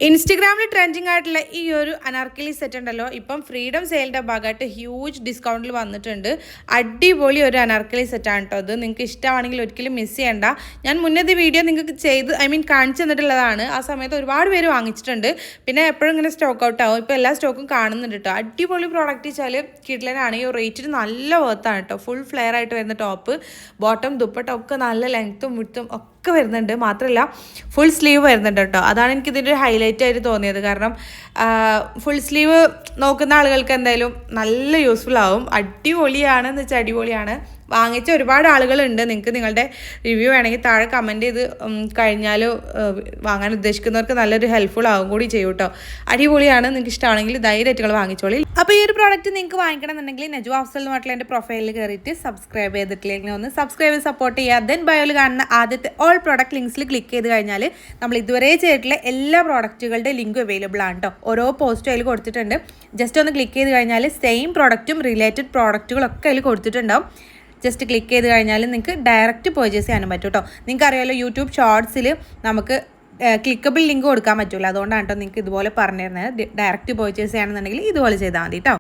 ഇൻസ്റ്റഗ്രാമിൽ ട്രെൻഡിങ് ആയിട്ടുള്ള ഈ ഒരു അനാർക്കലി സെറ്റ് ഉണ്ടല്ലോ ഇപ്പം ഫ്രീഡം സെയിലിൻ്റെ ഭാഗമായിട്ട് ഹ്യൂജ് ഡിസ്കൗണ്ടിൽ വന്നിട്ടുണ്ട്. അടിപൊളി ഒരു അനാർക്കലി സെറ്റാണ് കേട്ടോ. അത് നിങ്ങൾക്ക് ഇഷ്ടമാണെങ്കിൽ ഒരിക്കലും മിസ് ചെയ്യണ്ട. ഞാൻ മുന്നത്തെ വീഡിയോ നിങ്ങൾക്ക് കാണിച്ചു തന്നിട്ടുള്ളതാണ്. ആ സമയത്ത് ഒരുപാട് പേര് വാങ്ങിച്ചിട്ടുണ്ട്. പിന്നെ എപ്പോഴും ഇങ്ങനെ സ്റ്റോക്ക് ഔട്ട് ആവും. ഇപ്പോൾ എല്ലാ സ്റ്റോക്കും കാണുന്നുണ്ട് കേട്ടോ. അടിപൊളി പ്രോഡക്റ്റ് വെച്ചാൽ കിഡ്ലനാണ്. ഈ റേറ്റിന് നല്ല വർത്താണ് കേട്ടോ. ഫുൾ ഫ്ലെയർ ആയിട്ട് വരുന്ന ടോപ്പ്, ബോട്ടം, ദുപ്പട്ട ഒക്കെ നല്ല ലെങ്ത്തും വിഡ്ത്തും ഒക്കെ വരുന്നുണ്ട്. മാത്രമല്ല ഫുൾ സ്ലീവ് വരുന്നുണ്ട് കേട്ടോ. അതാണ് എനിക്കിതിൻ്റെ ഒരു ഹൈലൈറ്റ് ആയിട്ട് തോന്നിയത്. കാരണം ഫുൾ സ്ലീവ് നോക്കുന്ന ആളുകൾക്ക് എന്തായാലും നല്ല യൂസ്ഫുൾ ആവും. അടിപൊളിയാണെന്ന് വെച്ചാൽ അടിപൊളിയാണ്. വാങ്ങിച്ച ഒരുപാട് ആളുകളുണ്ട്. നിങ്ങൾക്ക് നിങ്ങളുടെ റിവ്യൂ വേണമെങ്കിൽ താഴെ കമൻറ്റ് ചെയ്ത് കഴിഞ്ഞാൽ വാങ്ങാൻ ഉദ്ദേശിക്കുന്നവർക്ക് നല്ലൊരു ഹെൽപ്ഫുൾ ആവും കൂടി ചെയ്യും കേട്ടോ. അടിപൊളിയാണ്. നിങ്ങൾക്ക് ഇഷ്ടമാണെങ്കിൽ ധൈര്യമായിട്ട് നിങ്ങൾ വാങ്ങിച്ചോളി. അപ്പോൾ ഈ ഒരു പ്രോഡക്റ്റ് നിങ്ങൾക്ക് വാങ്ങിക്കണം എന്നുണ്ടെങ്കിൽ നജു അഫ്സൽ എന്ന് പറഞ്ഞിട്ടുള്ള എൻ്റെ പ്രൊഫൈലിൽ കയറിയിട്ട് സബ്സ്ക്രൈബ് ചെയ്തിട്ടില്ലെങ്കിൽ ഒന്ന് സബ്സ്ക്രൈബ് ചെയ്ത് സപ്പോർട്ട് ചെയ്യുക. ദെൻ ബയോയിൽ കാണുന്ന ആദ്യത്തെ ഓൾ പ്രോഡക്റ്റ് ലിങ്ക്സിൽ ക്ലിക്ക് ചെയ്ത് കഴിഞ്ഞാൽ നമ്മൾ ഇതുവരെ ചെയ്തിട്ടുള്ള എല്ലാ പ്രോഡക്റ്റുകളുടെ ലിങ്ക് അവൈലബിൾ ആണ് കേട്ടോ. ഓരോ പോസ്റ്റും അതിൽ കൊടുത്തിട്ടുണ്ട്. ജസ്റ്റ് ഒന്ന് ക്ലിക്ക് ചെയ്ത് കഴിഞ്ഞാൽ സെയിം പ്രോഡക്റ്റും റിലേറ്റഡ് പ്രോഡക്റ്റുകളൊക്കെ അതിൽ കൊടുത്തിട്ടുണ്ടാവും. ജസ്റ്റ് ക്ലിക്ക് ചെയ്ത് കഴിഞ്ഞാൽ നിങ്ങൾക്ക് ഡയറക്റ്റ് പർച്ചേസ് ചെയ്യാനും പറ്റും കേട്ടോ. നിങ്ങൾക്ക് അറിയാമല്ലോ യൂട്യൂബ് ഷോർട്സിൽ നമുക്ക് ക്ലിക്കബിൾ ലിങ്ക് കൊടുക്കാൻ പറ്റില്ല. അതുകൊണ്ടാണ് കേട്ടോ നിങ്ങൾക്ക് ഇതുപോലെ പറഞ്ഞു തരുന്നത്. ഡയറക്റ്റ് പർച്ചേസ് ചെയ്യണമെന്നുണ്ടെങ്കിൽ ഇതുപോലെ ചെയ്താൽ മതി കേട്ടോ.